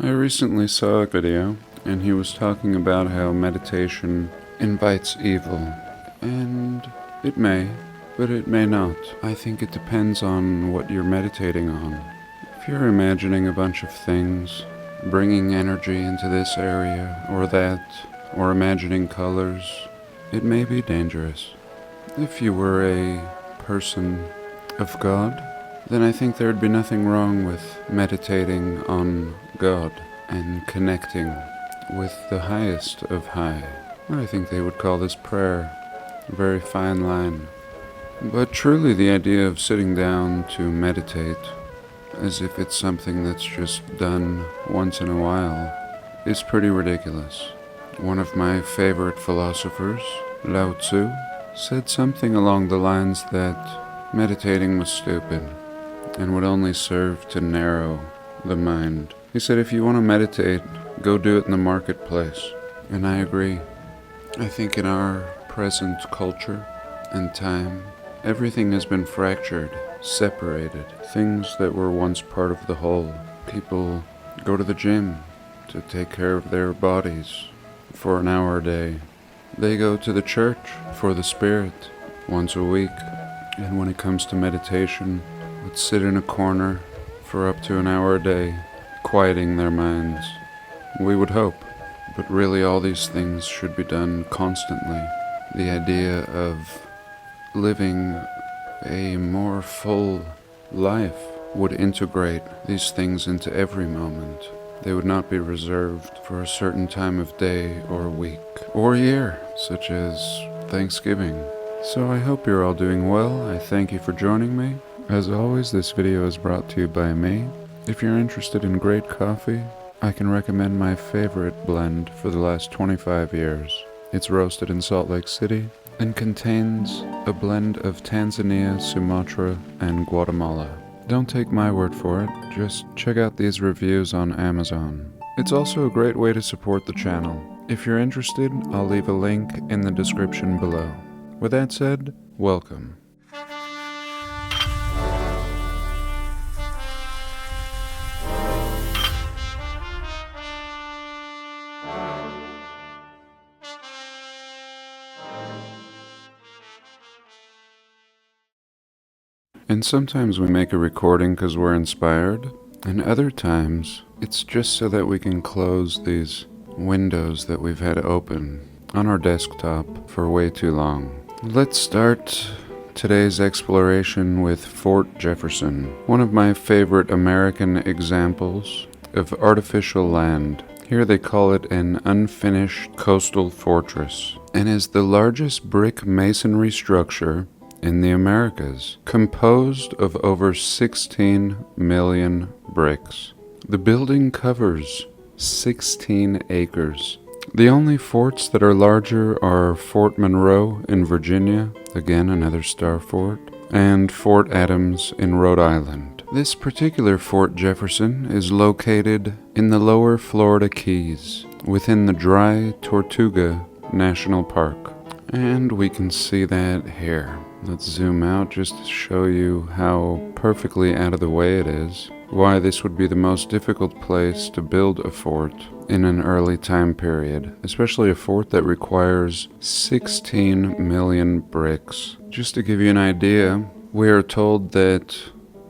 I recently saw a video, and he was talking about how meditation invites evil. And it may, but it may not. I think it depends on what you're meditating on. If you're imagining a bunch of things, bringing energy into this area or that, or imagining colors, it may be dangerous. If you were a person of God, then I think there'd be nothing wrong with meditating on God and connecting with the highest of high. I think they would call this prayer. A very fine line. But truly the idea of sitting down to meditate, as if it's something that's just done once in a while, is pretty ridiculous. One of my favorite philosophers, Lao Tzu, said something along the lines that meditating was stupid and would only serve to narrow the mind. He said, if you want to meditate, go do it in the marketplace. And I agree. I think in our present culture and time, everything has been fractured, separated. Things that were once part of the whole. People go to the gym to take care of their bodies for an hour a day. They go to the church for the spirit once a week. And when it comes to meditation, would sit in a corner for up to an hour a day, quieting their minds. We would hope, but really all these things should be done constantly. The idea of living a more full life would integrate these things into every moment. They would not be reserved for a certain time of day or week or year, such as Thanksgiving. So I hope you're all doing well. I thank you for joining me. As always, this video is brought to you by me. If you're interested in great coffee, I can recommend my favorite blend for the last 25 years. It's roasted in Salt Lake City and contains a blend of Tanzania, Sumatra, and Guatemala. Don't take my word for it, just check out these reviews on Amazon. It's also a great way to support the channel. If you're interested, I'll leave a link in the description below. With that said, welcome. And sometimes we make a recording because we're inspired, and other times it's just so that we can close these windows that we've had open on our desktop for way too long. Let's start today's exploration with Fort Jefferson, one of my favorite American examples of artificial land. Here they call it an unfinished coastal fortress, and is the largest brick masonry structure in the Americas, composed of over 16 million bricks. The building covers 16 acres. The only forts that are larger are Fort Monroe in Virginia, again another star fort, and Fort Adams in Rhode Island. This particular Fort Jefferson is located in the lower Florida Keys, within the Dry Tortuga National Park. And we can see that here. Let's zoom out just to show you how perfectly out of the way it is. Why this would be the most difficult place to build a fort in an early time period, especially a fort that requires 16 million bricks. Just to give you an idea, we are told that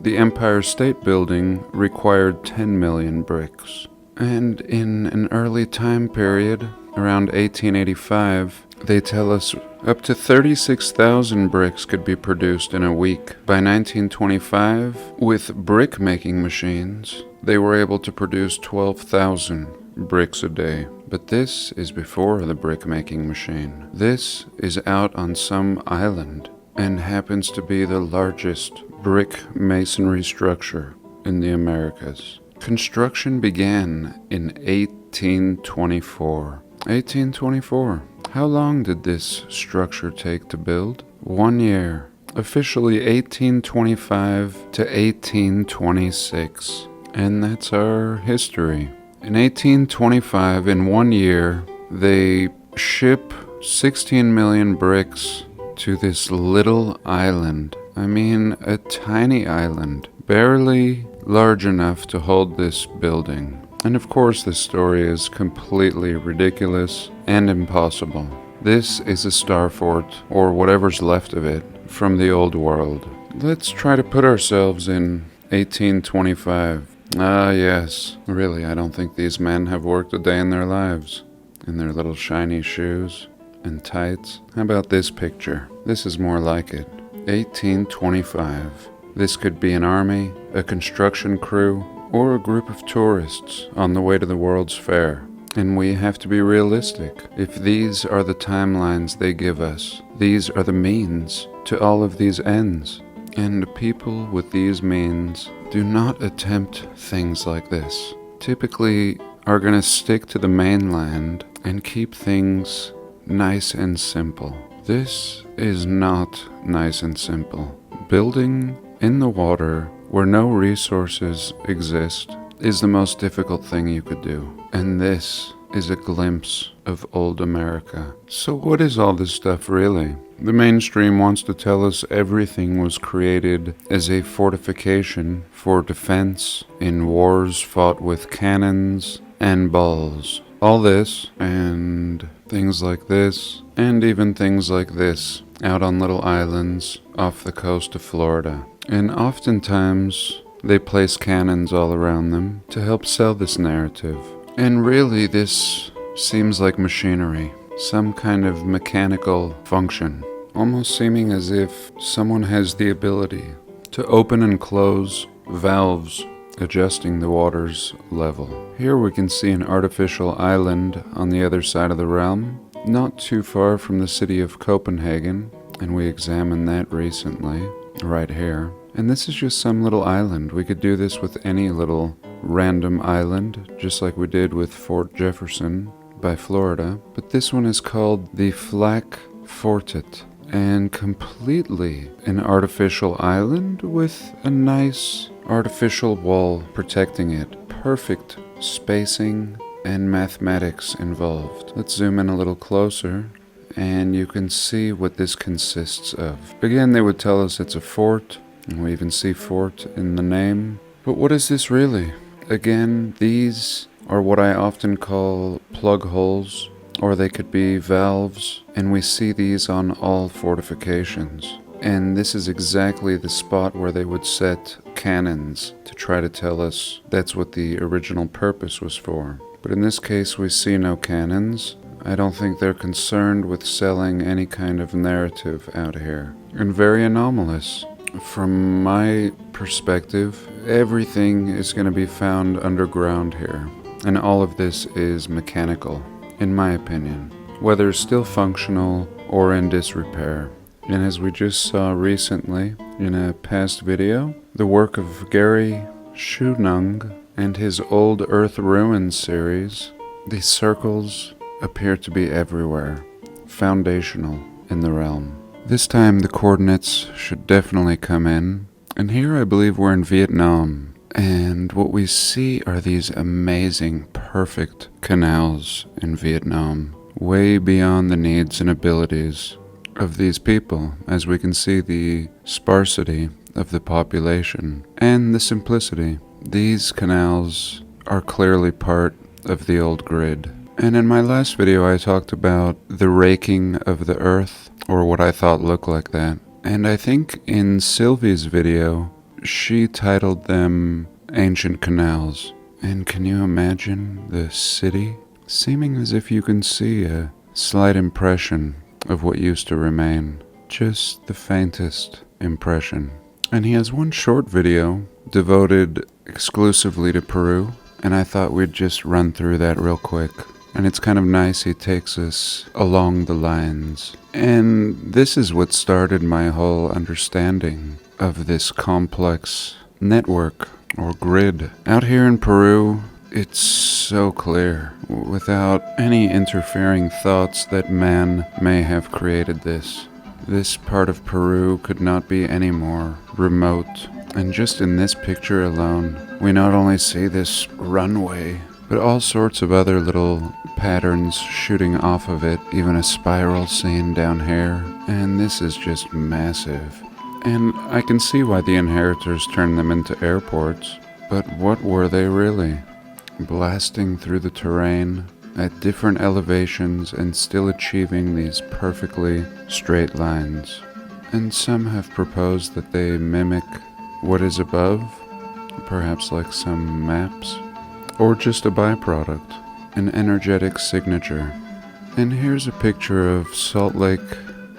the Empire State Building required 10 million bricks. And in an early time period, around 1885, they tell us up to 36,000 bricks could be produced in a week. By 1925, with brick-making machines, they were able to produce 12,000 bricks a day. But this is before the brick-making machine. This is out on some island and happens to be the largest brick masonry structure in the Americas. Construction began in 1824. 1824. How long did this structure take to build? 1 year. Officially 1825 to 1826. And that's our history. In 1825, in 1 year, they ship 16 million bricks to this little island. I mean, a tiny island, barely large enough to hold this building. And of course this story is completely ridiculous and impossible. This is a star fort, or whatever's left of it, from the old world. Let's try to put ourselves in 1825. Ah, yes. Really, I don't think these men have worked a day in their lives. In their little shiny shoes and tights. How about this picture? This is more like it. 1825. This could be an army, a construction crew, or a group of tourists on the way to the World's Fair. And we have to be realistic. If these are the timelines they give us, these are the means to all of these ends. And people with these means do not attempt things like this. Typically are going to stick to the mainland and keep things nice and simple. This is not nice and simple. Building in the water where no resources exist is the most difficult thing you could do. And this is a glimpse of old America. So what is all this stuff really? The mainstream wants to tell us everything was created as a fortification for defense in wars fought with cannons and balls. All this, and things like this, and even things like this, out on little islands off the coast of Florida. And oftentimes, they place cannons all around them to help sell this narrative. And really, this seems like machinery, some kind of mechanical function, almost seeming as if someone has the ability to open and close valves adjusting the water's level. Here we can see an artificial island on the other side of the realm, not too far from the city of Copenhagen, and we examined that recently, right here. And this is just some little island. We could do this with any little random island, just like we did with Fort Jefferson by Florida. But this one is called the Flak Fortet, and completely an artificial island with a nice artificial wall protecting it. Perfect spacing and mathematics involved. Let's zoom in a little closer and you can see what this consists of. Again, they would tell us it's a fort, and we even see fort in the name. But what is this really? Again, these are what I often call plug holes, or they could be valves, and we see these on all fortifications. And this is exactly the spot where they would set cannons to try to tell us that's what the original purpose was for. But in this case, we see no cannons. I don't think they're concerned with selling any kind of narrative out here. And very anomalous. From my perspective, everything is going to be found underground here. And all of this is mechanical, in my opinion, whether still functional or in disrepair. And as we just saw recently in a past video, the work of Gary Shunung and his Old Earth Ruins series, these circles appear to be everywhere, foundational in the realm. This time the coordinates should definitely come in, and here I believe we're in Vietnam, and what we see are these amazing, perfect canals in Vietnam, way beyond the needs and abilities of these people, as we can see the sparsity of the population and the simplicity. These canals are clearly part of the old grid. And in my last video I talked about the raking of the earth, or what I thought looked like that. And I think in Sylvie's video, she titled them Ancient Canals. And can you imagine the city? Seeming as if you can see a slight impression of what used to remain. Just the faintest impression. And he has one short video devoted exclusively to Peru, and I thought we'd just run through that real quick. And it's kind of nice, he takes us along the lines. And this is what started my whole understanding of this complex network or grid. Out here in Peru, it's so clear, without any interfering thoughts that man may have created this. This part of Peru could not be any more remote. And just in this picture alone, we not only see this runway, but all sorts of other little patterns shooting off of it, even a spiral scene down here, and this is just massive. And I can see why the inheritors turned them into airports, but what were they really? blasting through the terrain at different elevations and still achieving these perfectly straight lines. And some have proposed that they mimic what is above, perhaps like some maps, or just a byproduct, an energetic signature. And here's a picture of Salt Lake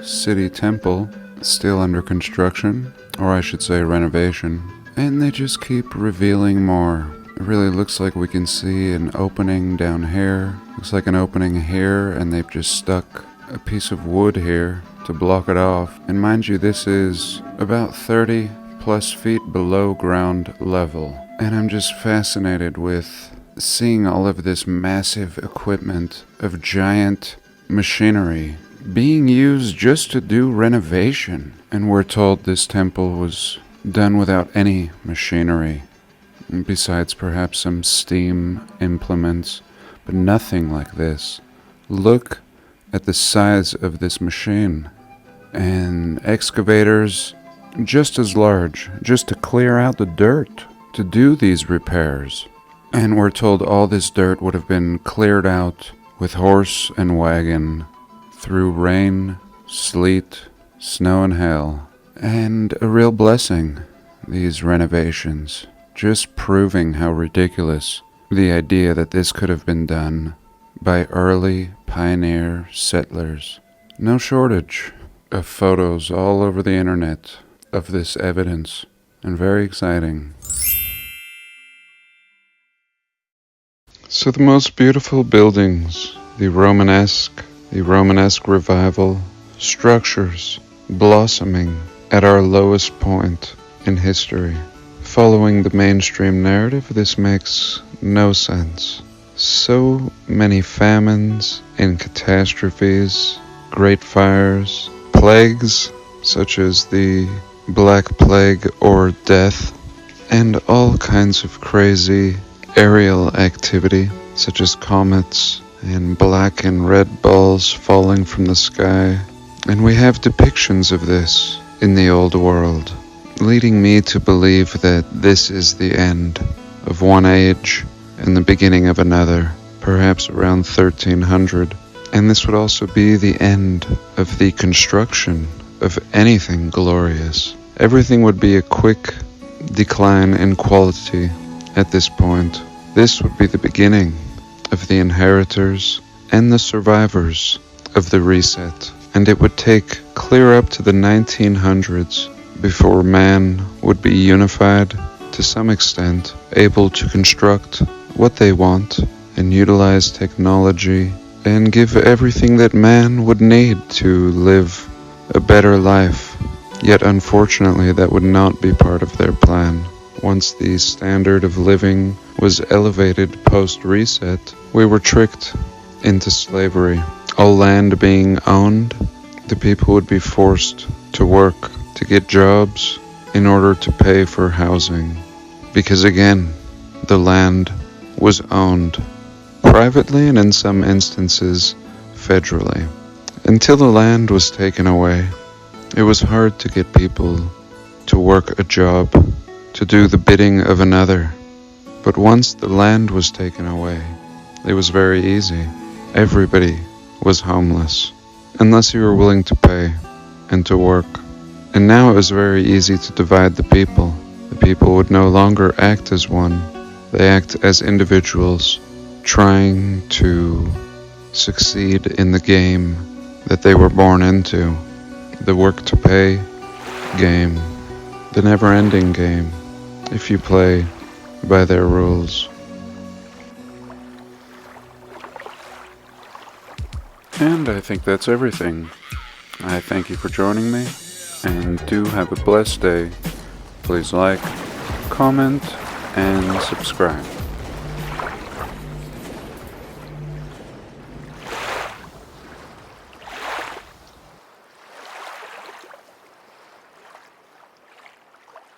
City Temple, still under construction, or I should say renovation, and they just keep revealing more. It really looks like we can see an opening down here, looks like an opening here, and they've just stuck a piece of wood here to block it off. And mind you, this is about 30 plus feet below ground level, and I'm just fascinated with seeing all of this massive equipment of giant machinery being used just to do renovation. And we're told this temple was done without any machinery, besides perhaps some steam implements, but nothing like this. Look at the size of this machine, and excavators just as large, just to clear out the dirt, to do these repairs. And we're told all this dirt would have been cleared out with horse and wagon through rain, sleet, snow and hail. And a real blessing, these renovations, just proving how ridiculous the idea that this could have been done by early pioneer settlers. No shortage of photos all over the internet of this evidence, and very exciting. So the most beautiful buildings, the Romanesque revival, structures blossoming at our lowest point in history. Following the mainstream narrative, this makes no sense. So many famines and catastrophes, great fires, plagues such as the Black Plague or death, and all kinds of crazy aerial activity such as comets and black and red balls falling from the sky. And we have depictions of this in the old world, leading me to believe that this is the end of one age and the beginning of another, perhaps around 1300. And this would also be the end of the construction of anything glorious. Everything would be a quick decline in quality at this point. This would be the beginning of the inheritors and the survivors of the reset. And it would take clear up to the 1900s before man would be unified to some extent, able to construct what they want and utilize technology and give everything that man would need to live a better life. Yet unfortunately that would not be part of their plan. Once the standard of living was elevated post-reset, we were tricked into slavery. All land being owned, the people would be forced to work to get jobs in order to pay for housing. Because again, the land was owned privately and in some instances federally. Until the land was taken away, it was hard to get people to work a job, to do the bidding of another. But once the land was taken away, it was very easy. Everybody was homeless, unless you were willing to pay and to work. And now it was very easy to divide the people. The people would no longer act as one. They act as individuals, trying to succeed in the game that they were born into. The work to pay game, the never-ending game, if you play by their rules. And I think that's everything. I thank you for joining me, and do have a blessed day. Please like, comment, and subscribe.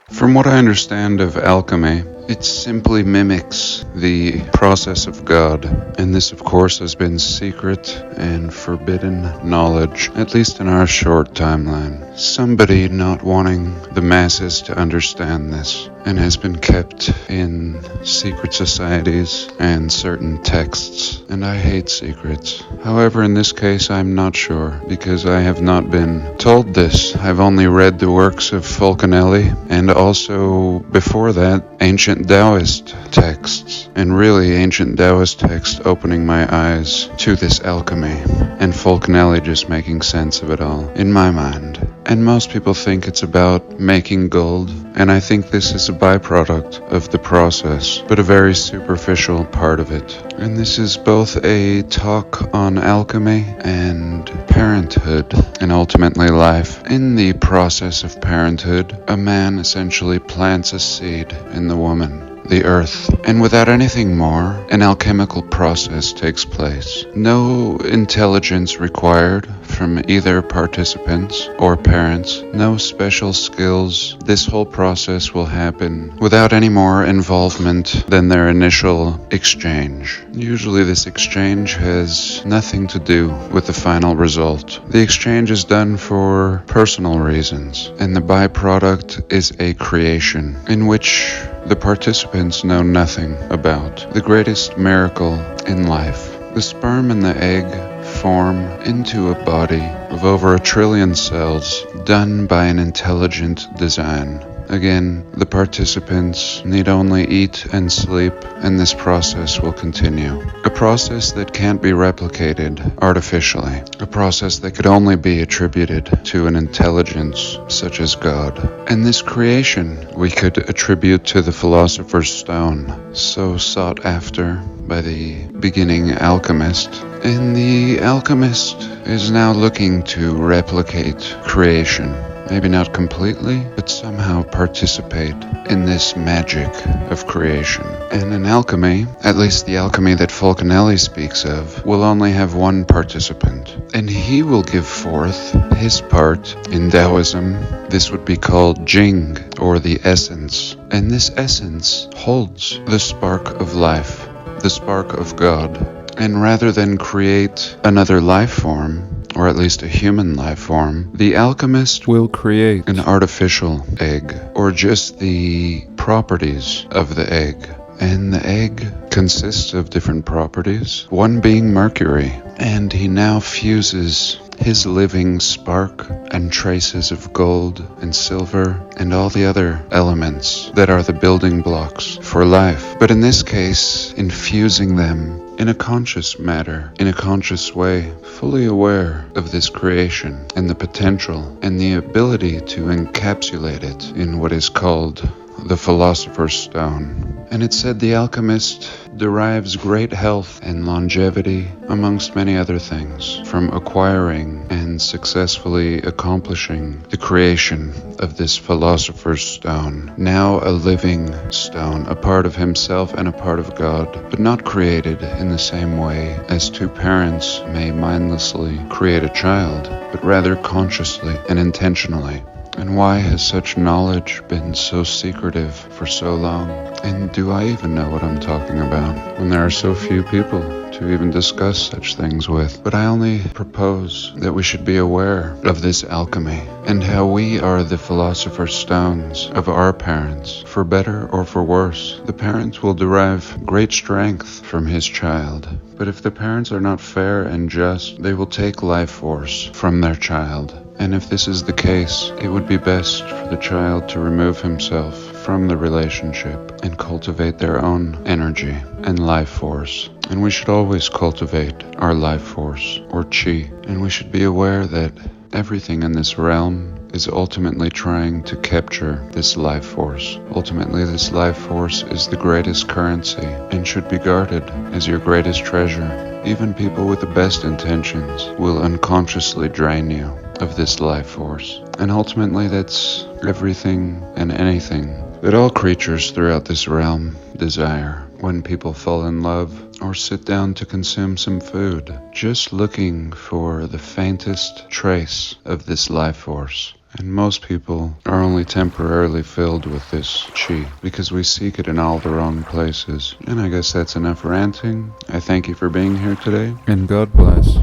From what I understand of alchemy, It simply mimics the process of God, and this of course has been secret and forbidden knowledge, at least in our short timeline. Somebody not wanting the masses to understand this, and has been kept in secret societies and certain texts, and I hate secrets. However, in this case I'm not sure, because I have not been told this. I've only read the works of Fulcanelli, and also before that ancient Taoist texts, and really ancient Taoist texts opening my eyes to this alchemy, and Fulcanelli just making sense of it all, in my mind. And most people think it's about making gold, and I think this is a byproduct of the process, but a very superficial part of it. And this is both a talk on alchemy and parenthood, and ultimately life. In the process of parenthood, a man essentially plants a seed in the woman, the earth, and without anything more, an alchemical process takes place. No intelligence required from either participants or parents, no special skills. This whole process will happen without any more involvement than their initial exchange. Usually this exchange has nothing to do with the final result. The exchange is done for personal reasons, and the byproduct is a creation in which the participants know nothing about. The greatest miracle in life. The sperm and the egg form into a body of over 1 trillion cells done by an intelligent design. Again, the participants need only eat and sleep, and this process will continue. A process that can't be replicated artificially. A process that could only be attributed to an intelligence such as God. And this creation we could attribute to the Philosopher's Stone, so sought after by the beginning alchemist. And the alchemist is now looking to replicate creation. Maybe not completely, but somehow participate in this magic of creation. And in alchemy, at least the alchemy that Fulcanelli speaks of, will only have one participant. And he will give forth his part. In Taoism, this would be called Jing, or the essence. And this essence holds the spark of life, the spark of God. And rather than create another life form, or at least a human life form, the alchemist will create an artificial egg, or just the properties of the egg. And the egg consists of different properties, one being mercury. And he now fuses his living spark and traces of gold and silver and all the other elements that are the building blocks for life. But in this case, infusing them in a conscious matter, in a conscious way, fully aware of this creation and the potential and the ability to encapsulate it in what is called the Philosopher's Stone. And it said the alchemist derives great health and longevity, amongst many other things, from acquiring and successfully accomplishing the creation of this Philosopher's Stone, now a living stone, a part of himself and a part of God, but not created in the same way as two parents may mindlessly create a child, but rather consciously and intentionally. And why has such knowledge been so secretive for so long? And do I even know what I'm talking about when there are so few people to even discuss such things with? But I only propose that we should be aware of this alchemy and how we are the Philosopher's Stones of our parents, for better or for worse. The parent will derive great strength from his child. But if the parents are not fair and just, they will take life force from their child. And if this is the case, it would be best for the child to remove himself from the relationship and cultivate their own energy and life force. And we should always cultivate our life force, or chi. And we should be aware that everything in this realm is ultimately trying to capture this life force. Ultimately, this life force is the greatest currency and should be guarded as your greatest treasure. Even people with the best intentions will unconsciously drain you of this life force. And ultimately, that's everything and anything that all creatures throughout this realm desire. When people fall in love or sit down to consume some food, just looking for the faintest trace of this life force. And most people are only temporarily filled with this chi, because we seek it in all the wrong places. And I guess that's enough ranting. I thank you for being here today, and God bless.